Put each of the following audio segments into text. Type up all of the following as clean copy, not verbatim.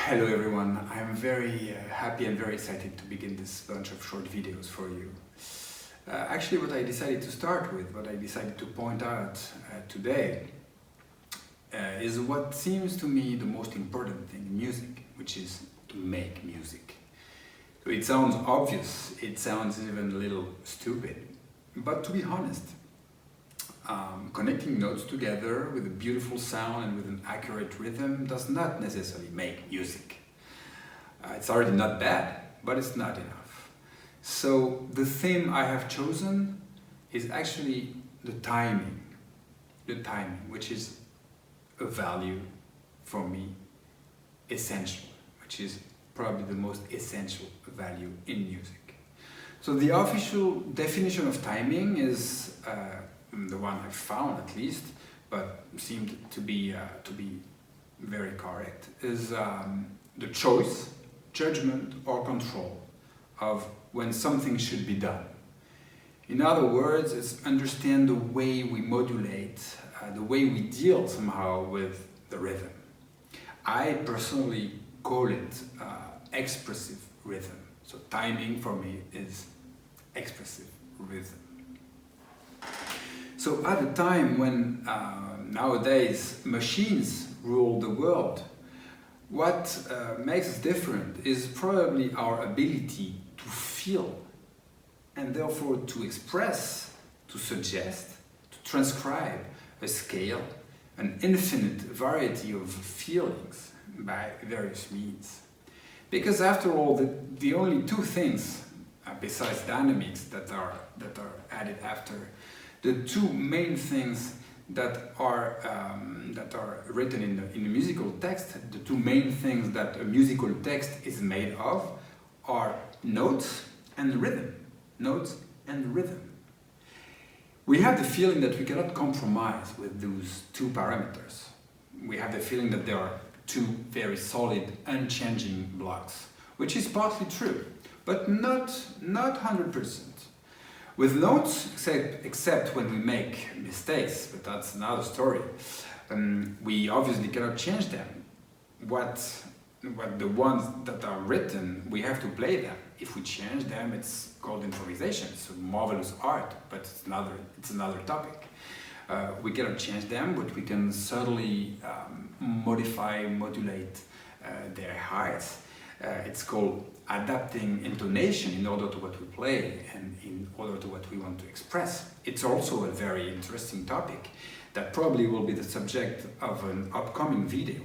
Hello everyone, I'm very happy and very excited to begin this bunch of short videos for you. Actually what I decided to start with, what I decided to point out today is what seems to me the most important thing in music, which is to make music. So it sounds obvious, it sounds even a little stupid, but to be honest, connecting notes together with a beautiful sound and with an accurate rhythm does not necessarily make music. It's already not bad, but it's not enough. So the theme I have chosen is actually the timing, which is a value for me, essential, which is probably the most essential value in music. So the official definition of timing is the one I found at least, but seemed to be very correct, is the choice, judgment or control of when something should be done. In other words, it's understand the way we modulate, the way we deal somehow with the rhythm. I personally call it expressive rhythm. So timing for me is expressive rhythm. So at a time when nowadays machines rule the world, what makes us different is probably our ability to feel and therefore to express, to suggest, to transcribe a scale, an infinite variety of feelings by various means. Because after all, the only two things besides dynamics that are added after, the two main things that are written in the musical text, the two main things that a musical text is made of are notes and rhythm. Notes and rhythm. We have the feeling that we cannot compromise with those two parameters. We have the feeling that there are two very solid, unchanging blocks, which is partly true, but not 100%. With notes, except when we make mistakes, but that's another story, we obviously cannot change them. What the ones that are written, we have to play them. If we change them, it's called improvisation. It's a marvelous art, but it's another topic. We cannot change them, but we can certainly modify, modulate their heights. It's called adapting intonation in order to what we play and in order to what we want to express. It's also a very interesting topic that probably will be the subject of an upcoming video.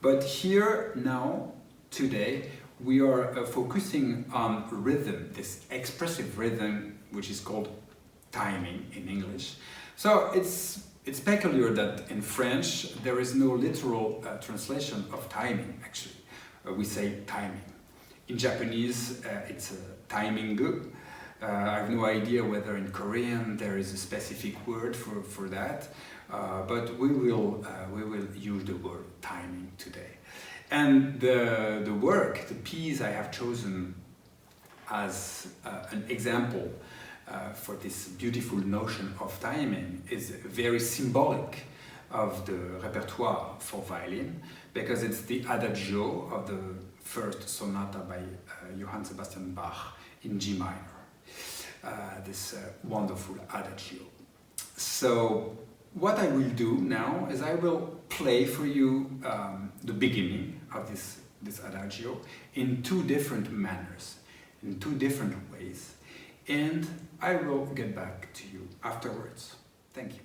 But here, now, today, we are focusing on rhythm, this expressive rhythm, which is called timing in English. So it's peculiar that in French there is no literal translation of timing, actually. We say timing. In Japanese, it's timing. I have no idea whether in Korean there is a specific word for that, but we will use the word timing today. And the work, the piece I have chosen as an example for this beautiful notion of timing is very symbolic of the repertoire for violin, because it's the Adagio of the first sonata by Johann Sebastian Bach in G minor. This wonderful Adagio. So what I will do now is I will play for you the beginning of this Adagio in two different manners, in two different ways, and I will get back to you afterwards. Thank you.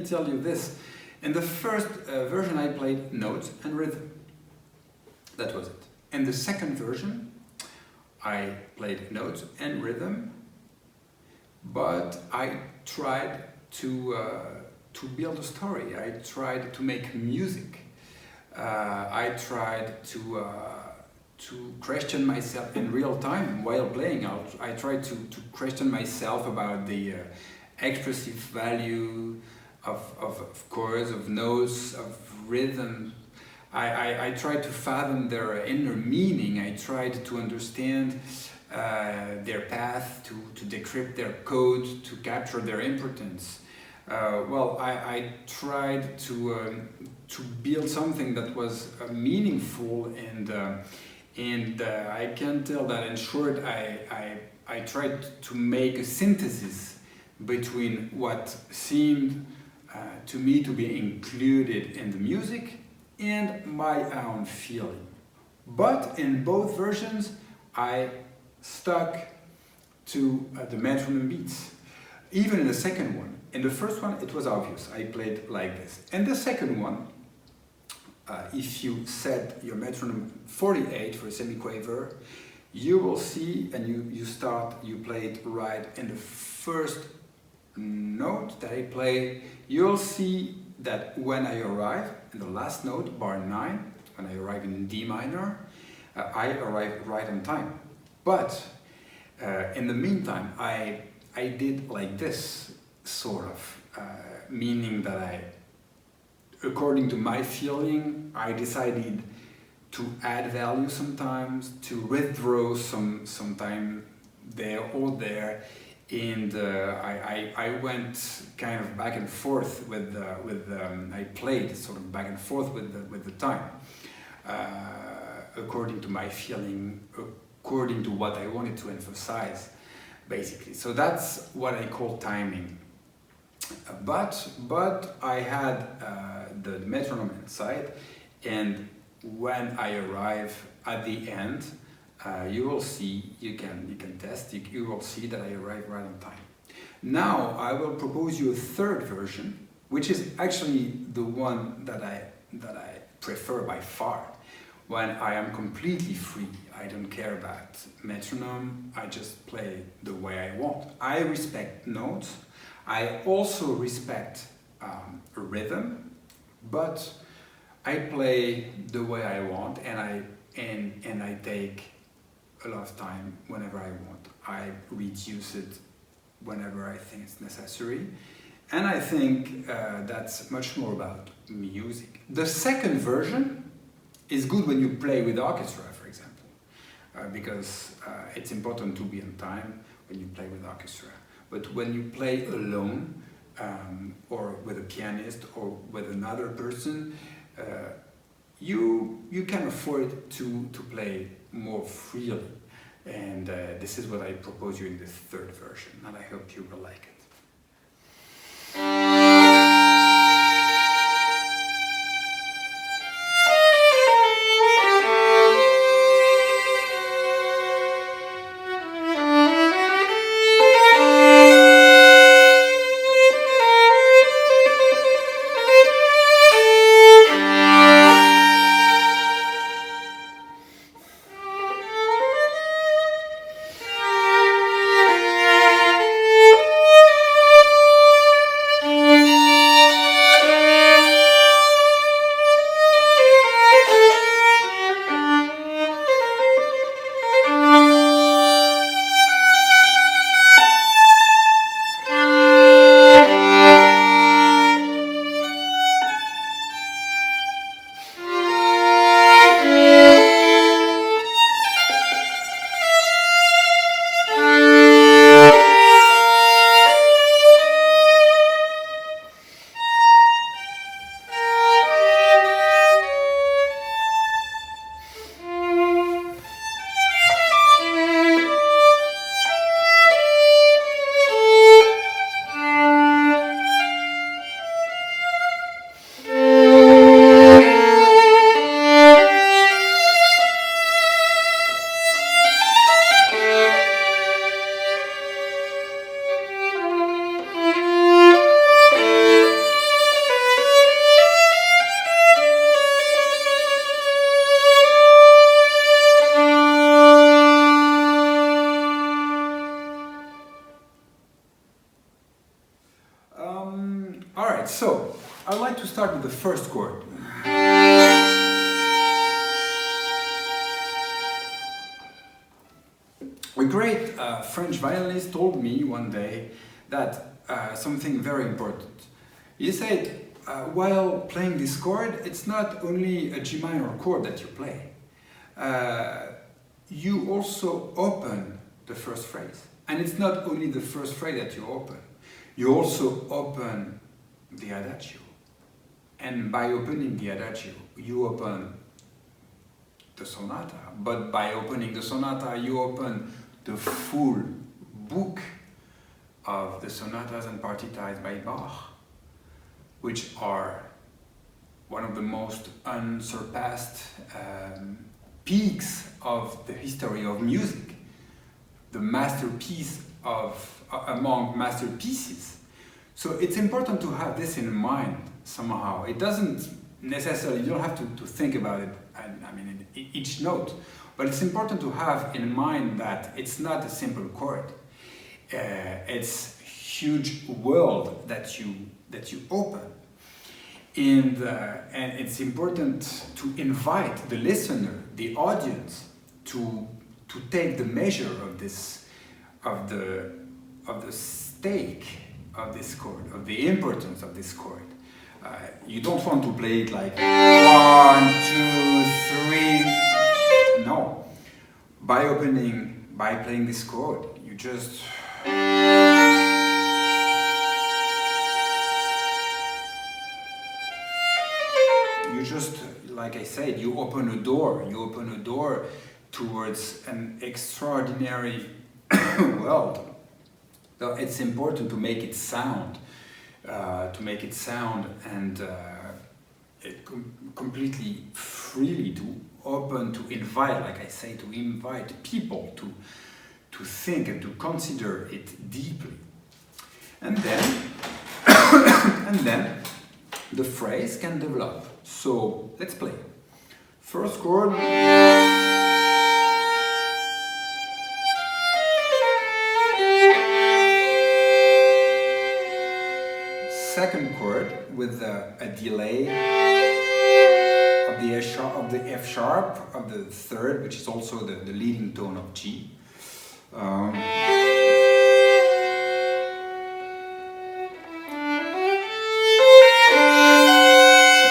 tell you this. In the first version I played notes and rhythm. That was it. In the second version I played notes and rhythm, but I tried to build a story. I tried to make music. I tried to question myself in real time while playing. I tried to question myself about the expressive value of chords, of notes, of rhythm. I tried to fathom their inner meaning. I tried to understand their path, to decrypt their code, to capture their importance. I tried to build something that was meaningful, and I can tell that in short I tried to make a synthesis between what seemed to me to be included in the music and my own feeling. But in both versions I stuck to the metronome beats. Even in the second one. In the first one it was obvious, I played like this. And the second one, if you set your metronome 48 for a semiquaver, you will see, and you play it right in the first note that I play, you'll see that when I arrive in the last note, bar 9, when I arrive in D minor, I arrive right on time. But in the meantime, I did like this, sort of, meaning that according to my feeling, I decided to add value sometimes, to withdraw some time there or there, and I went kind of back and forth I played sort of back and forth with the time, according to my feeling, according to what I wanted to emphasize, basically. So that's what I call timing. But I had the metronome inside, and when I arrive at the end, you will see, you can test, you will see that I arrive right on time. Now I will propose you a third version, which is actually the one that I prefer by far. When I am completely free, I don't care about metronome, I just play the way I want. I respect notes, I also respect rhythm, but I play the way I want, and I take a lot of time whenever I want. I reduce it whenever I think it's necessary, and I think that's much more about music. The second version is good when you play with orchestra, for example, because it's important to be on time when you play with orchestra. But when you play alone, or with a pianist, or with another person, you can afford to play more freely. And this is what I propose you in this third version, and I hope you will like it. start with the first chord. A great French violinist told me one day that something very important. He said, while playing this chord, it's not only a G minor chord that you play. You also open the first phrase. And it's not only the first phrase that you open. You also open the Adagio. And by opening the Adagio, you open the sonata. But by opening the sonata, you open the full book of the sonatas and partitas by Bach, which are one of the most unsurpassed peaks of the history of music, the masterpiece among masterpieces. So it's important to have this in mind somehow. It doesn't necessarily, you don't have to think about it, I mean, in each note, but it's important to have in mind that it's not a simple chord. It's a huge world that you open. And it's important to invite the listener, the audience, to take the measure of this, of the stake of this chord, of the importance of this chord. You don't want to play it like 1, 2, 3. No. By playing this chord, you just like I said, you open a door towards an extraordinary world. So it's important to make it sound, and completely freely, to open, to invite, like I say, to invite people to think and to consider it deeply. And then the phrase can develop. So let's play. First chord. Second chord with a delay of the F sharp of the third, which is also the leading tone of G.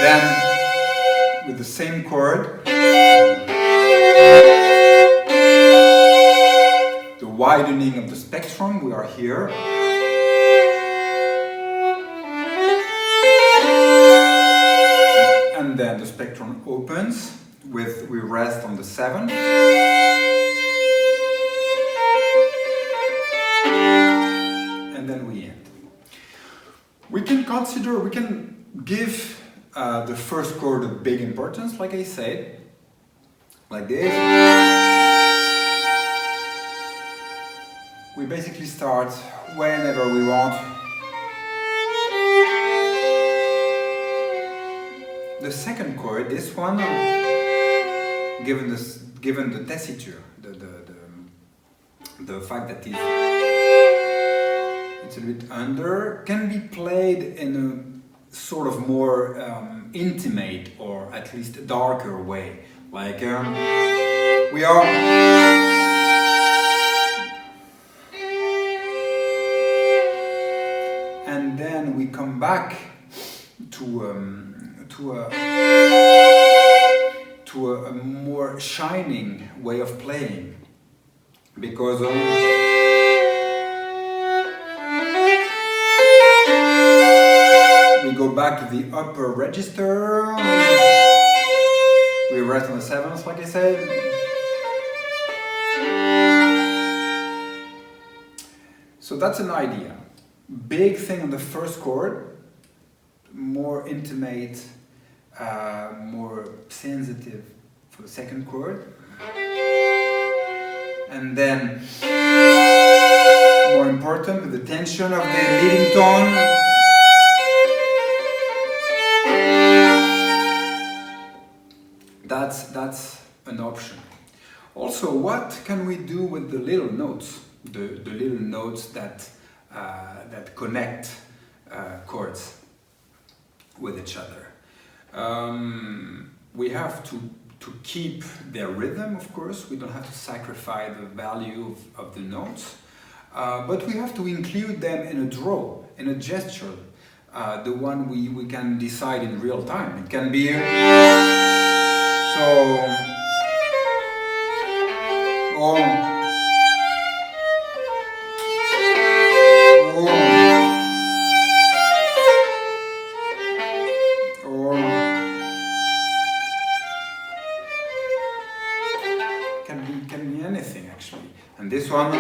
Then with the same chord, the widening of the spectrum, we are here. And then the spectrum opens, we rest on the 7th. And then we end. We can give the first chord a big importance, like I said, like this. We basically start whenever we want. The second chord, this one, given the tessiture, the fact that it's a bit under, can be played in a sort of more intimate, or at least darker way. Like we are, and then we come back to a more shining way of playing, because we go back to the upper register, we rest on the 7th, like I said. So that's an idea. Big thing on the first chord, more intimate, more sensitive for the second chord, and then more important with the tension of the leading tone. That's an option. Also, what can we do with the little notes, the little notes that connect chords? with each other. We have to keep their rhythm, of course. We don't have to sacrifice the value of the notes, but we have to include them in a draw, in a gesture, the one we can decide in real time. It can be can be anything actually. And this one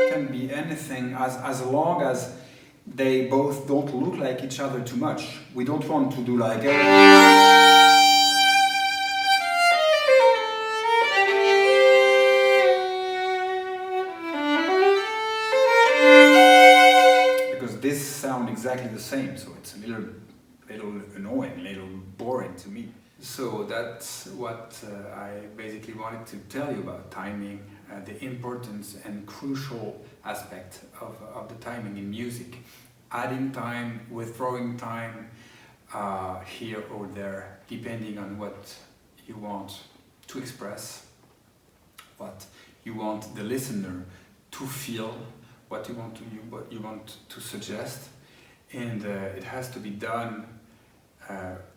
can be anything as long as they both don't look like each other too much. We don't want to do like because this sound exactly the same, so it's a little annoying, a little boring to me. So that's what I basically wanted to tell you about timing, the importance and crucial aspect of the timing in music. Adding time, withdrawing time, here or there, depending on what you want to express, what you want the listener to feel, what you want to suggest, and it has to be done.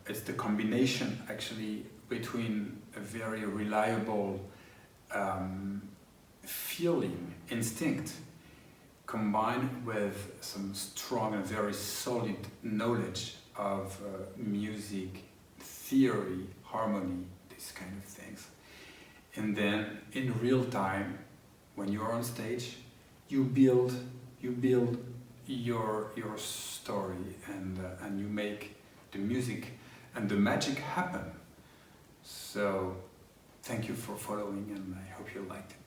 It's the combination actually between a very reliable feeling, instinct, combined with some strong and very solid knowledge of music, theory, harmony, these kind of things. And then in real time, when you are on stage, you build your story and you make the music and the magic happen. So thank you for following, and I hope you liked it.